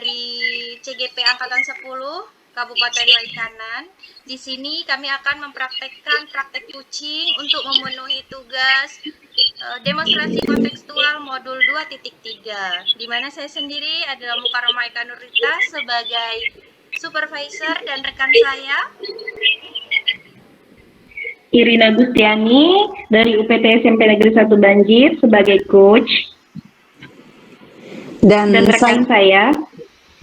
dari CGP Angkatan 10 Kabupaten Waikanan. Di sini kami akan mempraktekkan praktek kucing untuk memenuhi tugas demonstrasi kontekstual modul 2.3, di mana saya sendiri adalah Mukarramah Eka Nurita sebagai supervisor dan rekan saya Irina Gustiani dari UPT SMP Negeri 1 Banjir sebagai coach. Dan rekan saya.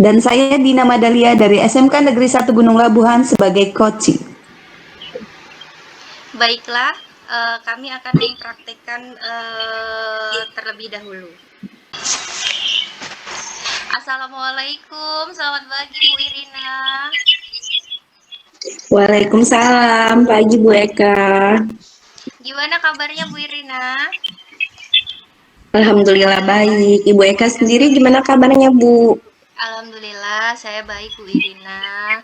Dan saya Dina Madalia dari SMK Negeri 1 Gunung Labuhan sebagai coaching. Baiklah, kami akan mempraktekkan terlebih dahulu. Assalamualaikum, selamat pagi Bu Irina. Waalaikumsalam, pagi Bu Eka. Gimana kabarnya Bu Irina? Alhamdulillah baik. Ibu Eka sendiri gimana kabarnya Bu? Alhamdulillah saya baik Bu Irina.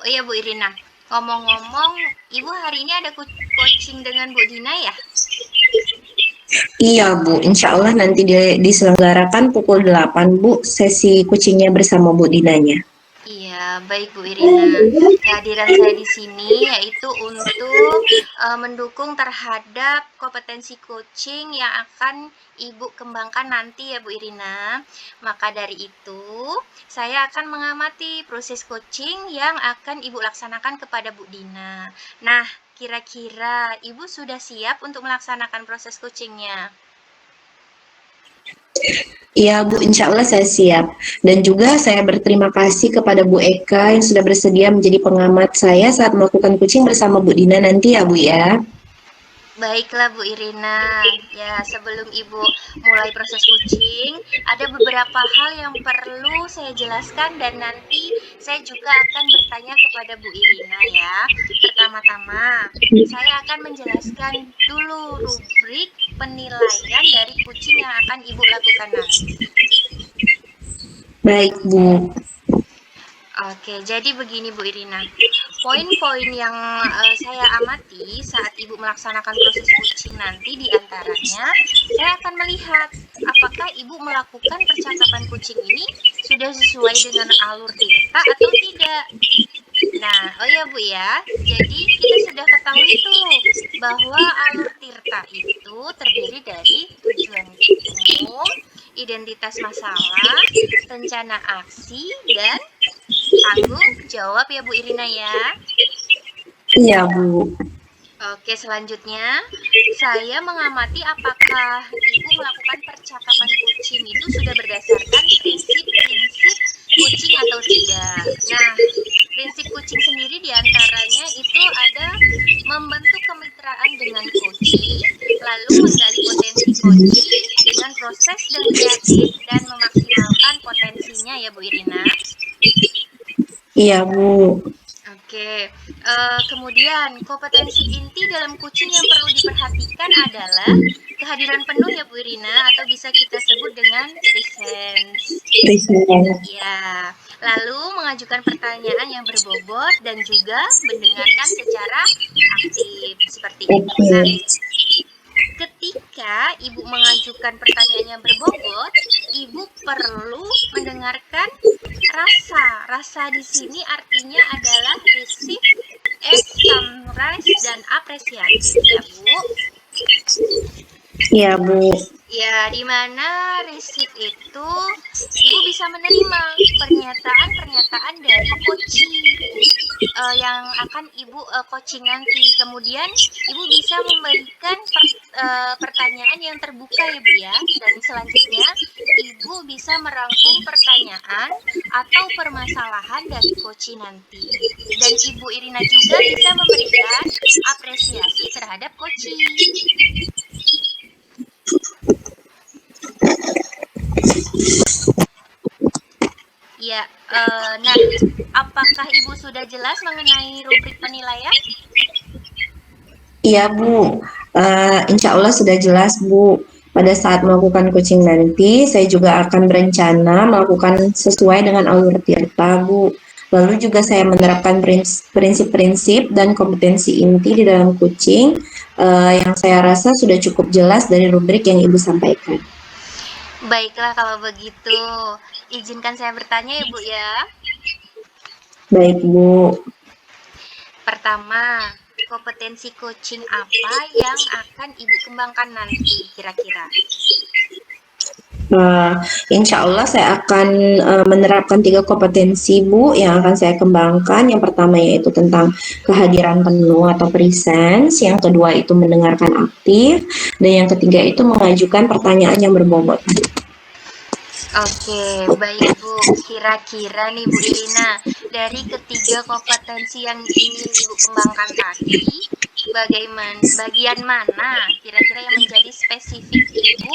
Iya Bu Irina, ngomong-ngomong Ibu hari ini ada coaching dengan Bu Dina ya? Iya Bu, insya Allah nanti diselenggarakan pukul 8 Bu, sesi coachingnya bersama Bu Dinanya. Iya, baik Bu Irina. Kehadiran saya di sini yaitu untuk mendukung terhadap kompetensi coaching yang akan Ibu kembangkan nanti ya Bu Irina. Maka dari itu, saya akan mengamati proses coaching yang akan Ibu laksanakan kepada Bu Dina. Nah, kira-kira Ibu sudah siap untuk melaksanakan proses coachingnya? Iya Bu, insya Allah saya siap. Dan juga saya berterima kasih kepada Bu Eka yang sudah bersedia menjadi pengamat saya saat melakukan coaching bersama Bu Dina nanti ya Bu ya. Baiklah Bu Irina, ya sebelum Ibu mulai proses coaching, ada beberapa hal yang perlu saya jelaskan dan nanti saya juga akan bertanya kepada Bu Irina ya. Pertama-tama, saya akan menjelaskan dulu rubrik penilaian dari coaching yang akan Ibu lakukan nanti. Baik Bu. Oke, jadi begini Bu Irina, poin-poin yang saya amati saat Ibu melaksanakan proses coaching nanti diantaranya, saya akan melihat apakah Ibu melakukan percakapan coaching ini sudah sesuai dengan alur tirta atau tidak. Nah, oh ya Bu ya, jadi kita sudah ketahui tuh bahwa alur tirta itu terdiri dari tujuan umum, identitas masalah, rencana aksi, dan tanggung jawab ya Bu Irina ya. Iya Bu. Oke, selanjutnya saya mengamati apakah Ibu melakukan percakapan coaching itu sudah berdasarkan prinsip-prinsip coaching atau tidak. Nah, prinsip coaching sendiri diantaranya itu ada membentuk kemitraan dengan coaching, lalu menggali potensi coaching dengan proses dan kreatif dan memaksimalkan potensinya ya Bu Irina. Iya Bu. Oke, kemudian kompetensi inti dalam coaching yang perlu diperhatikan adalah kehadiran penuh ya Bu Irina, atau bisa kita sebut dengan presence. Ya, lalu mengajukan pertanyaan yang berbobot dan juga mendengarkan secara aktif seperti itu. Nah, ketika Ibu mengajukan pertanyaan yang berbobot, Ibu perlu mendengarkan rasa. Rasa di sini artinya adalah receive, summarize, dan apresiasi ya Bu. Iya Bu. Ya, di mana receive itu Ibu bisa menerima pernyataan-pernyataan dari coaching yang akan Ibu coaching nanti. Kemudian Ibu bisa memberikan pertanyaan yang terbuka ya Bu ya. Dan selanjutnya Ibu bisa merangkum pertanyaan atau permasalahan dari coaching nanti. Dan Ibu Irina juga bisa memberikan apresiasi terhadap coaching. Ya, nah, apakah Ibu sudah jelas mengenai rubrik penilaian? Iya Bu, insya Allah sudah jelas Bu. Pada saat melakukan coaching nanti, saya juga akan berencana melakukan sesuai dengan alur tirta Bu. Lalu juga saya menerapkan prinsip-prinsip dan kompetensi inti di dalam coaching yang saya rasa sudah cukup jelas dari rubrik yang Ibu sampaikan. Baiklah kalau begitu. Izinkan saya bertanya ya Bu ya. Baik, Bu. Pertama, kompetensi coaching apa yang akan Ibu kembangkan nanti kira-kira? Insya Allah saya akan menerapkan 3 kompetensi Bu yang akan saya kembangkan. Yang pertama yaitu tentang kehadiran penuh atau presence, yang kedua itu mendengarkan aktif, dan yang ketiga itu mengajukan pertanyaan yang berbobot. Oke, baik Bu. Kira-kira nih Bu Irina, dari ketiga kompetensi yang ingin Ibu kembangkan tadi, bagian mana kira-kira yang menjadi spesifik Ibu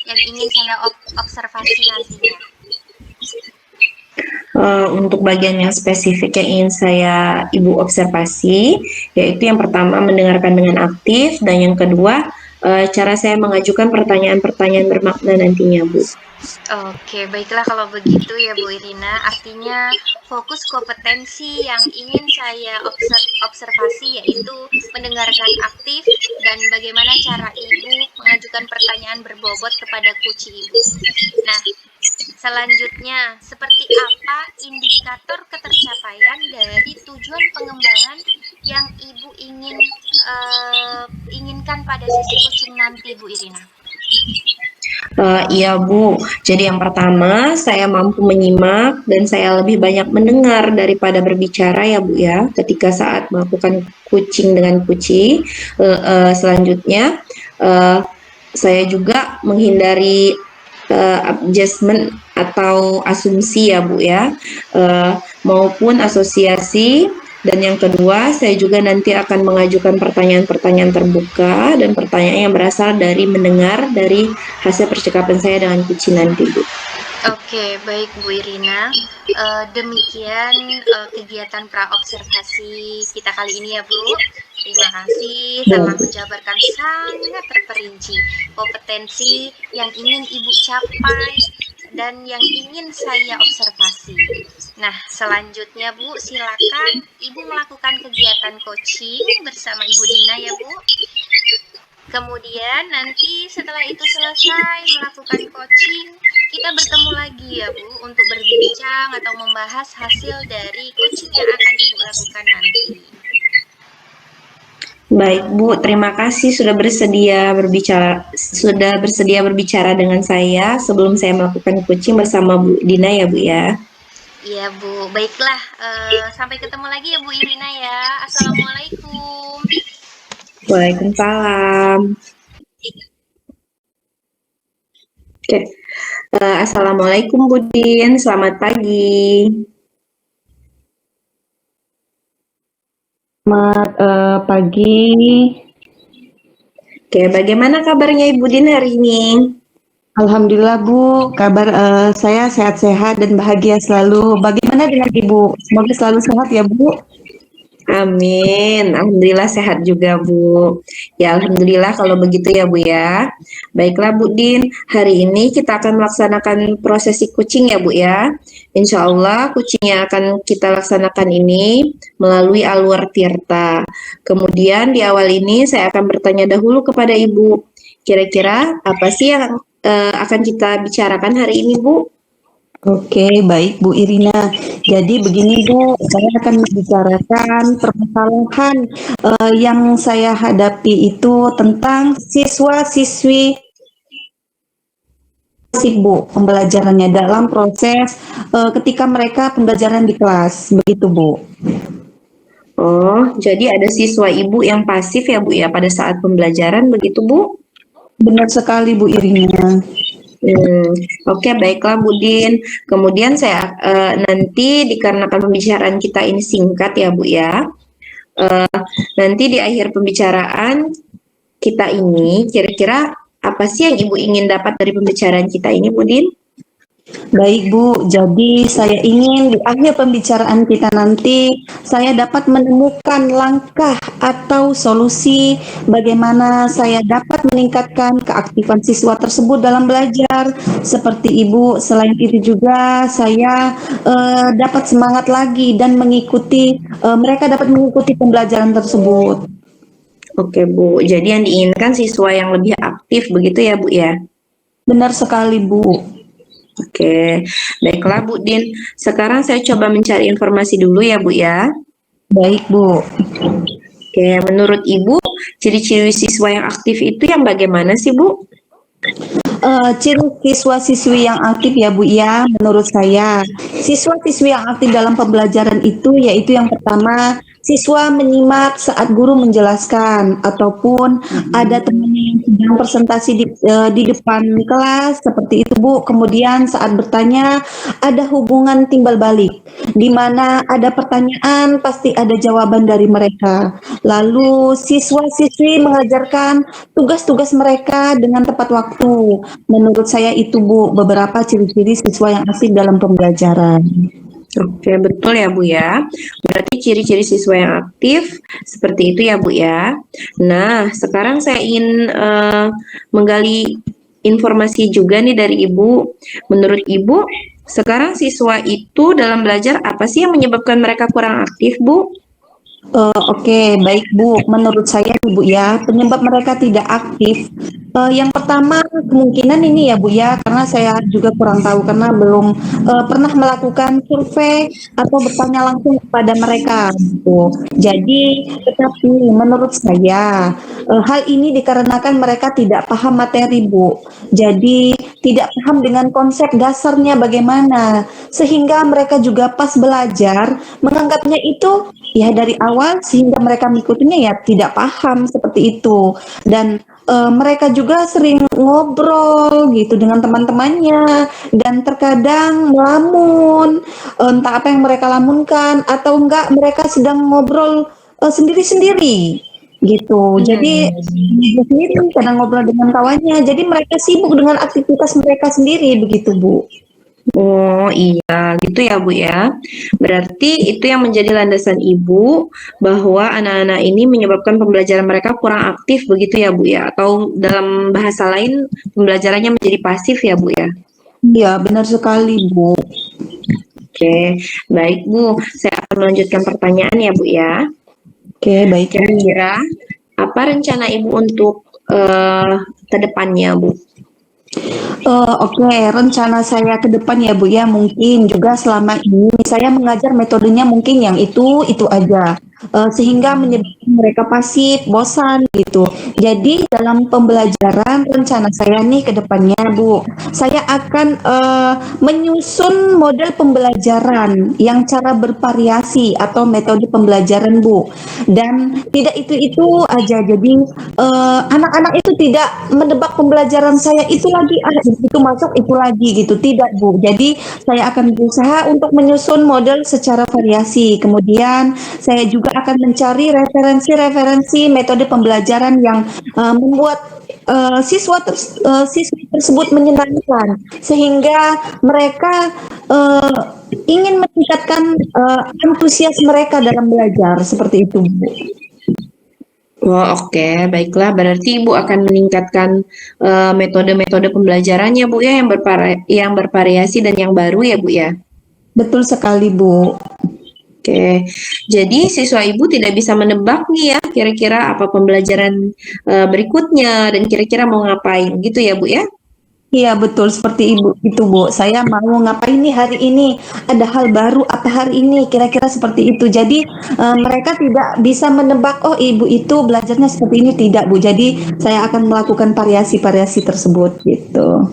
yang ingin saya observasi nantinya? Untuk bagian yang spesifik yang ingin Ibu observasi, yaitu yang pertama mendengarkan dengan aktif, dan yang kedua cara saya mengajukan pertanyaan-pertanyaan bermakna nantinya, Bu. Oke, baiklah kalau begitu ya Bu Irina. Artinya fokus kompetensi yang ingin saya observasi yaitu mendengarkan aktif dan bagaimana cara Ibu mengajukan pertanyaan berbobot kepada coach Ibu. Nah, selanjutnya, seperti apa indikator ketercapaian dari tujuan pengembangan yang Ibu inginkan pada sesi coaching nanti, Bu Irina? Iya Bu, jadi yang pertama saya mampu menyimak dan saya lebih banyak mendengar daripada berbicara ya Bu ya, ketika saat melakukan coaching dengan kuci. Selanjutnya saya juga menghindari adjustment atau asumsi ya Bu ya, maupun asosiasi. Dan yang kedua, saya juga nanti akan mengajukan pertanyaan-pertanyaan terbuka dan pertanyaan yang berasal dari mendengar dari hasil percakapan saya dengan kucing nanti, Bu. Oke, baik Bu Irina. Demikian kegiatan pra-observasi kita kali ini ya Bu. Terima kasih telah menjabarkan sangat terperinci kompetensi yang ingin Ibu capai dan yang ingin saya observasi. Nah, selanjutnya Bu, silakan Ibu melakukan kegiatan coaching bersama Ibu Dina ya Bu. Kemudian nanti setelah itu selesai melakukan coaching, kita bertemu lagi ya Bu untuk berbincang atau membahas hasil dari coaching yang akan Ibu lakukan nanti. Baik Bu, terima kasih sudah bersedia berbicara dengan saya sebelum saya melakukan coaching bersama Bu Dina ya Bu ya. Iya Bu, baiklah. Sampai ketemu lagi ya Bu Irina ya. Assalamualaikum. Waalaikumsalam. Oke. Assalamualaikum Bu Din, selamat pagi. Selamat pagi. Oke, bagaimana kabarnya Ibu Din hari ini? Alhamdulillah Bu, kabar saya sehat-sehat dan bahagia selalu. Bagaimana dengan Ibu? Semoga selalu sehat ya Bu. Amin, alhamdulillah sehat juga Bu. Ya alhamdulillah kalau begitu ya Bu ya. Baiklah Bu Din, hari ini kita akan melaksanakan prosesi coaching ya Bu ya. Insya Allah coaching yang akan kita laksanakan ini melalui Alwar Tirta. Kemudian di awal ini saya akan bertanya dahulu kepada Ibu. Kira-kira apa sih yang akan kita bicarakan hari ini Bu? Oke, baik Bu Irina. Jadi begini Bu, saya akan membicarakan permasalahan yang saya hadapi itu tentang siswa-siswi Bu, pembelajarannya dalam proses ketika mereka pembelajaran di kelas, begitu Bu. Oh, jadi ada siswa Ibu yang pasif ya Bu ya pada saat pembelajaran begitu Bu? Benar sekali Bu Irina. Oke, baiklah Bu Din. Kemudian saya nanti dikarenakan pembicaraan kita ini singkat ya Bu ya. Nanti di akhir pembicaraan kita ini kira-kira apa sih yang Ibu ingin dapat dari pembicaraan kita ini Bu Din? Baik Bu, jadi saya ingin di akhir pembicaraan kita nanti saya dapat menemukan langkah atau solusi bagaimana saya dapat meningkatkan keaktifan siswa tersebut dalam belajar. Seperti Ibu, selain itu juga saya dapat semangat lagi dan mereka dapat mengikuti pembelajaran tersebut. Oke Bu, jadi yang diinginkan siswa yang lebih aktif begitu ya Bu ya? Benar sekali Bu. Oke, baiklah Bu Din. Sekarang saya coba mencari informasi dulu ya Bu ya. Baik, Bu. Oke, menurut Ibu, ciri-ciri siswa yang aktif itu yang bagaimana sih Bu? Ciri siswa-siswi yang aktif ya Bu ya, menurut saya siswa-siswi yang aktif dalam pembelajaran itu yaitu yang pertama siswa menyimak saat guru menjelaskan ataupun ada temannya yang sedang presentasi di depan kelas seperti itu Bu. Kemudian saat bertanya ada hubungan timbal balik di mana ada pertanyaan pasti ada jawaban dari mereka. Lalu siswa-siswi mengajarkan tugas-tugas mereka dengan tepat waktu. Menurut saya itu Bu, beberapa ciri-ciri siswa yang aktif dalam pembelajaran. Oke, betul ya Bu ya. Berarti ciri-ciri siswa yang aktif seperti itu ya Bu ya. Nah, sekarang saya ingin menggali informasi juga nih dari Ibu. Menurut Ibu, sekarang siswa itu dalam belajar apa sih yang menyebabkan mereka kurang aktif Bu? Oke, baik Bu. Menurut saya nih, Bu ya, penyebab mereka tidak aktif. Yang pertama kemungkinan ini ya Bu ya, karena saya juga kurang tahu karena belum pernah melakukan survei atau bertanya langsung kepada mereka gitu. Jadi, tetapi menurut saya hal ini dikarenakan mereka tidak paham materi Bu. Jadi tidak paham dengan konsep dasarnya bagaimana, sehingga mereka juga pas belajar menganggapnya itu ya dari awal sehingga mereka mengikutinya ya tidak paham seperti itu dan mereka juga sering ngobrol gitu dengan teman-temannya dan terkadang melamun entah apa yang mereka lamunkan atau enggak mereka sedang ngobrol sendiri-sendiri gitu. Jadi mereka sendiri kadang ngobrol dengan kawannya. Jadi mereka sibuk dengan aktivitas mereka sendiri begitu, Bu. Oh iya, gitu ya Bu ya. Berarti itu yang menjadi landasan Ibu bahwa anak-anak ini menyebabkan pembelajaran mereka kurang aktif begitu ya Bu ya. Atau dalam bahasa lain pembelajarannya menjadi pasif ya Bu ya. Iya, benar sekali, Bu. Oke, baik Bu. Saya akan melanjutkan pertanyaan ya Bu ya. Oke, baik. Kira-kira apa rencana Ibu untuk ke depannya Bu? Oke, rencana saya ke depan ya Bu ya, mungkin juga selama ini saya mengajar metodenya mungkin yang itu aja. Sehingga menyebabkan mereka pasif, bosan gitu. Jadi dalam pembelajaran rencana saya nih ke depannya Bu, saya akan menyusun model pembelajaran yang cara bervariasi atau metode pembelajaran Bu. Dan tidak itu aja. Jadi anak-anak itu tidak menebak pembelajaran saya itu lagi itu masuk itu lagi gitu. Tidak Bu. Jadi saya akan berusaha untuk menyusun model secara variasi. Kemudian saya juga akan mencari referensi-referensi metode pembelajaran yang membuat siswi tersebut menyenangkan sehingga mereka ingin meningkatkan antusias mereka dalam belajar seperti itu Bu. Oh, oke, baiklah. Berarti Ibu akan meningkatkan metode-metode pembelajarannya Bu ya yang bervariasi dan yang baru ya Bu ya. Betul sekali Bu. Oke, jadi siswa Ibu tidak bisa menebak nih ya kira-kira apa pembelajaran berikutnya dan kira-kira mau ngapain gitu ya Bu ya. Iya betul seperti Ibu itu Bu. Saya mau ngapain nih hari ini? Ada hal baru apa hari ini? Kira-kira seperti itu. Jadi mereka tidak bisa menebak oh Ibu itu belajarnya seperti ini tidak Bu. Jadi saya akan melakukan variasi-variasi tersebut gitu.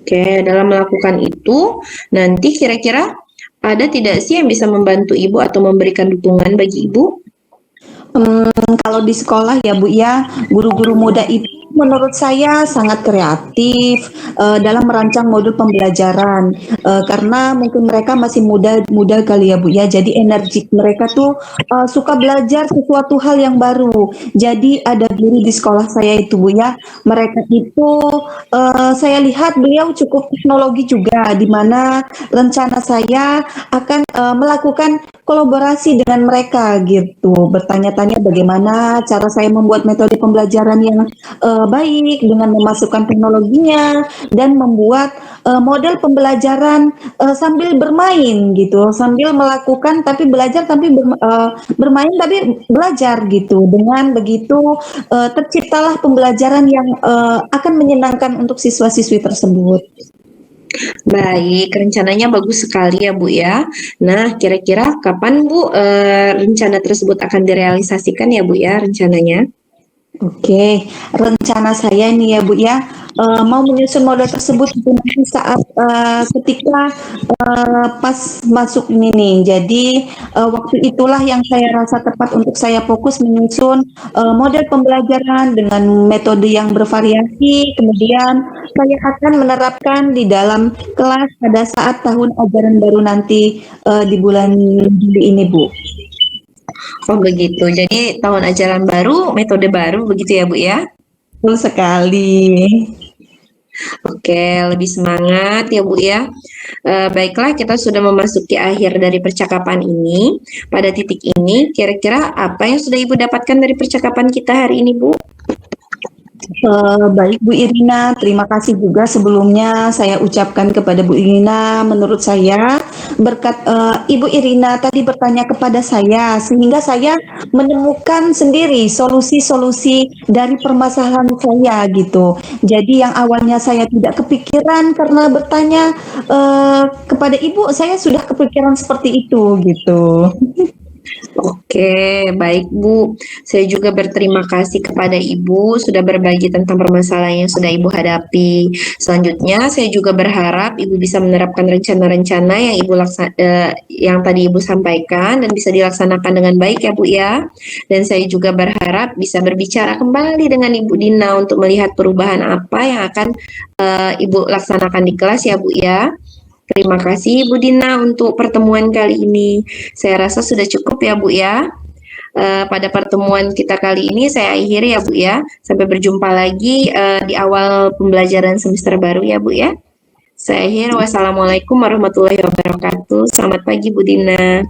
Oke, dalam melakukan itu nanti kira-kira ada tidak sih yang bisa membantu Ibu atau memberikan dukungan bagi Ibu? Kalau di sekolah ya Bu ya, guru-guru muda itu menurut saya sangat kreatif dalam merancang modul pembelajaran karena mungkin mereka masih muda kali ya Bu ya. Jadi energi mereka tuh suka belajar sesuatu hal yang baru. Jadi ada guru di sekolah saya itu Bu ya, mereka itu saya lihat beliau cukup teknologi juga di mana rencana saya akan melakukan kolaborasi dengan mereka gitu, bertanya-tanya bagaimana cara saya membuat metode pembelajaran yang baik dengan memasukkan teknologinya dan membuat model pembelajaran sambil bermain gitu, sambil melakukan tapi belajar tapi bermain tapi belajar gitu. Dengan begitu terciptalah pembelajaran yang akan menyenangkan untuk siswa-siswi tersebut. Baik, rencananya bagus sekali ya Bu ya. Nah, kira-kira kapan Bu rencana tersebut akan direalisasikan ya Bu ya rencananya? Oke, rencana saya nih ya Bu ya, mau menyusun model tersebut itu nanti saat ketika pas masuk ini nih. Jadi waktu itulah yang saya rasa tepat untuk saya fokus menyusun model pembelajaran dengan metode yang bervariasi. Kemudian saya akan menerapkan di dalam kelas pada saat tahun ajaran baru nanti di bulan Juli ini Bu. Oh begitu. Jadi tahun ajaran baru, metode baru begitu ya Bu ya? Betul sekali. Oke, lebih semangat ya Bu ya. Baiklah, kita sudah memasuki akhir dari percakapan ini. Pada titik ini, kira-kira apa yang sudah Ibu dapatkan dari percakapan kita hari ini Bu? Baik Bu Irina, terima kasih juga sebelumnya saya ucapkan kepada Bu Irina. Menurut saya berkat Ibu Irina tadi bertanya kepada saya, sehingga saya menemukan sendiri solusi-solusi dari permasalahan saya gitu. Jadi yang awalnya saya tidak kepikiran karena bertanya kepada Ibu, saya sudah kepikiran seperti itu gitu. Oke, baik Bu. Saya juga berterima kasih kepada Ibu sudah berbagi tentang permasalahan yang sudah Ibu hadapi. Selanjutnya, saya juga berharap Ibu bisa menerapkan rencana-rencana yang yang tadi Ibu sampaikan dan bisa dilaksanakan dengan baik ya Bu ya. Dan saya juga berharap bisa berbicara kembali dengan Ibu Dina untuk melihat perubahan apa yang akan Ibu laksanakan di kelas ya Bu ya. Terima kasih Bu Dina untuk pertemuan kali ini. Saya rasa sudah cukup ya Bu ya. Pada pertemuan kita kali ini saya akhiri ya Bu ya. Sampai berjumpa lagi di awal pembelajaran semester baru ya Bu ya. Saya akhiri. Wassalamualaikum warahmatullahi wabarakatuh. Selamat pagi Bu Dina.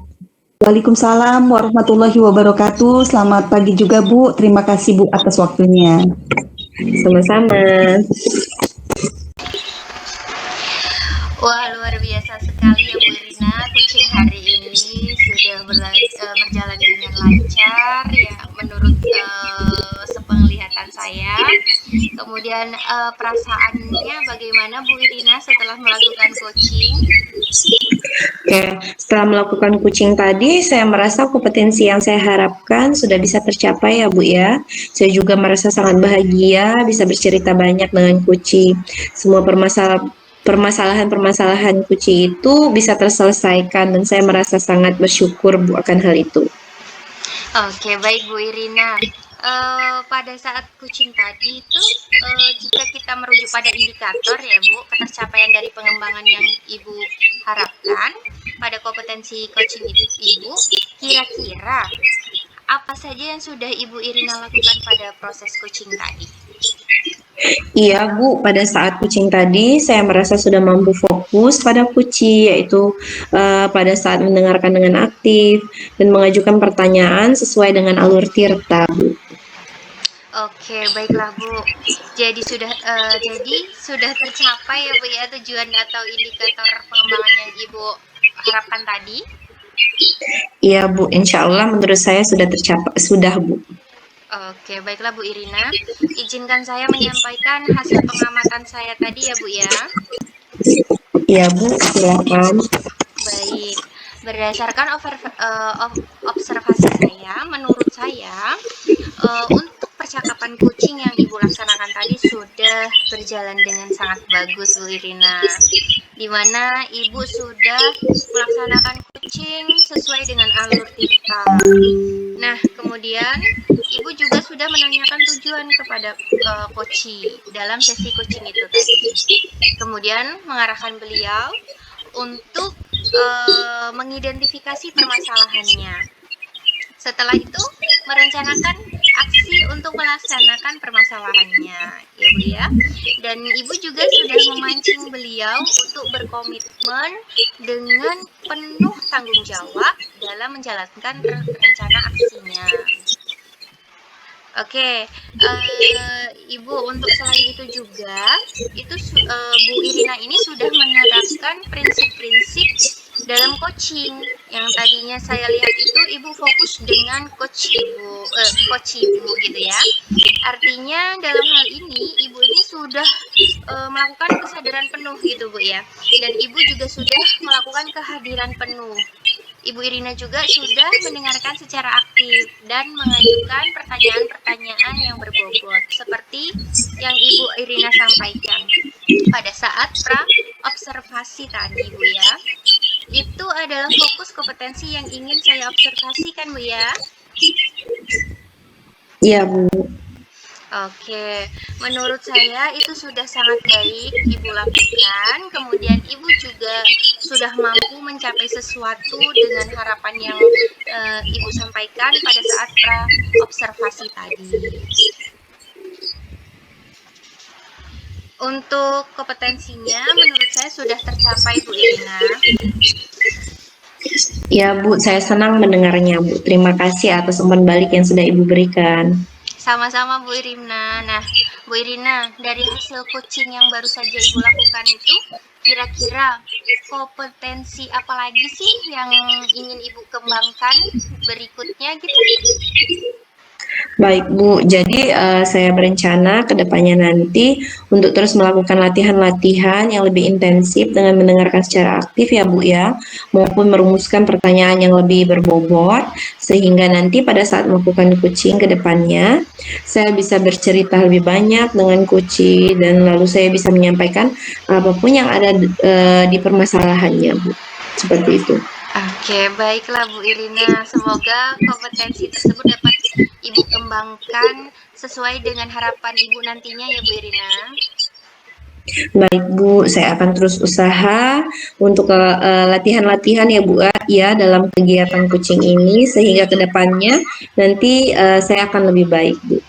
Waalaikumsalam warahmatullahi wabarakatuh. Selamat pagi juga Bu. Terima kasih Bu atas waktunya. Sama-sama. Wah, luar biasa sekali ya Bu Irina. Kucing hari ini sudah berjalan dengan lancar ya menurut sepenglihatan saya. Kemudian perasaannya bagaimana Bu Irina setelah melakukan coaching? Oke, setelah melakukan kucing tadi, saya merasa kompetensi yang saya harapkan sudah bisa tercapai ya Bu ya. Saya juga merasa sangat bahagia bisa bercerita banyak dengan kucing. Semua permasalahan kucing itu bisa terselesaikan dan saya merasa sangat bersyukur Bu akan hal itu. Oke, baik Bu Irina. Pada saat kucing tadi itu, jika kita merujuk pada indikator ya Bu, ketercapaian dari pengembangan yang Ibu harapkan pada kompetensi coaching Ibu, kira-kira apa saja yang sudah Ibu Irina lakukan pada proses coaching tadi? Iya Bu, pada saat kucing tadi saya merasa sudah mampu fokus pada kucing, yaitu pada saat mendengarkan dengan aktif dan mengajukan pertanyaan sesuai dengan alur tirta Bu. Oke, baiklah Bu. Jadi sudah tercapai ya Bu ya tujuan atau indikator pengembangan yang Ibu harapkan tadi? Iya Bu, insya Allah menurut saya sudah tercapai, sudah Bu. Oke, baiklah Bu Irina. Izinkan saya menyampaikan hasil pengamatan saya tadi ya Bu ya. Iya Bu, silakan. Baik, berdasarkan observasi saya, menurut saya untuk percakapan kucing yang Ibu laksanakan tadi sudah berjalan dengan sangat bagus Bu Irina, di mana Ibu sudah melaksanakan kucing sesuai dengan alur tirta. Nah, kemudian Ibu juga sudah menanyakan tujuan kepada coaching dalam sesi coaching itu tadi. Kemudian mengarahkan beliau untuk mengidentifikasi permasalahannya. Setelah itu merencanakan aksi untuk melaksanakan permasalahannya, ya Bu ya. Dan Ibu juga sudah memancing beliau untuk berkomitmen dengan penuh tanggung jawab dalam menjalankan rencana aksinya. Oke, Ibu, untuk selain itu juga, Bu Irina ini sudah menerapkan prinsip-prinsip dalam coaching, Yang tadinya saya lihat itu Ibu fokus dengan coach Ibu gitu ya. Artinya dalam hal ini Ibu ini sudah melakukan kesadaran penuh gitu Bu ya. Dan Ibu juga sudah melakukan kehadiran penuh. Ibu Irina juga sudah mendengarkan secara aktif dan mengajukan pertanyaan-pertanyaan yang berbobot seperti yang Ibu Irina sampaikan pada saat pra-observasi tadi Bu ya. Itu adalah fokus kompetensi yang ingin saya observasikan Bu ya. Iya Bu. Oke, menurut saya itu sudah sangat baik Ibu lakukan. Kemudian Ibu juga sudah mampu mencapai sesuatu dengan harapan yang Ibu sampaikan pada saat pra-observasi tadi. Untuk kompetensinya menurut saya sudah tercapai Bu Irina. Ya Bu, saya senang mendengarnya Bu. Terima kasih atas umpan balik yang sudah Ibu berikan. Sama-sama Bu Irina. Nah, Bu Irina, dari hasil coaching yang baru saja Ibu lakukan itu, kira-kira kompetensi apa lagi sih yang ingin Ibu kembangkan berikutnya gitu? Baik Bu, jadi saya berencana ke depannya nanti untuk terus melakukan latihan-latihan yang lebih intensif dengan mendengarkan secara aktif ya Bu ya, maupun merumuskan pertanyaan yang lebih berbobot, sehingga nanti pada saat melakukan coaching ke depannya, saya bisa bercerita lebih banyak dengan coach dan lalu saya bisa menyampaikan apapun yang ada di permasalahannya Bu, seperti itu. Oke, baiklah Bu Irina. Semoga kompetensi tersebut dapat Ibu kembangkan sesuai dengan harapan Ibu nantinya ya Bu Irina. Baik Bu, saya akan terus usaha untuk latihan-latihan ya Bu ya dalam kegiatan coaching ini sehingga kedepannya nanti saya akan lebih baik Bu.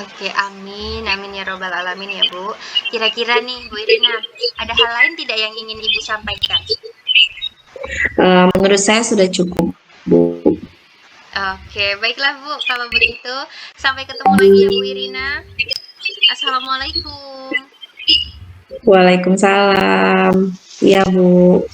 Oke, amin, amin ya robbal alamin ya Bu. Kira-kira nih Bu Irina, ada hal lain tidak yang ingin Ibu sampaikan? Menurut saya sudah cukup Bu. Oke, baiklah Bu, kalau begitu sampai ketemu lagi ya Bu Irina. Assalamualaikum. Waalaikumsalam. Ya Bu.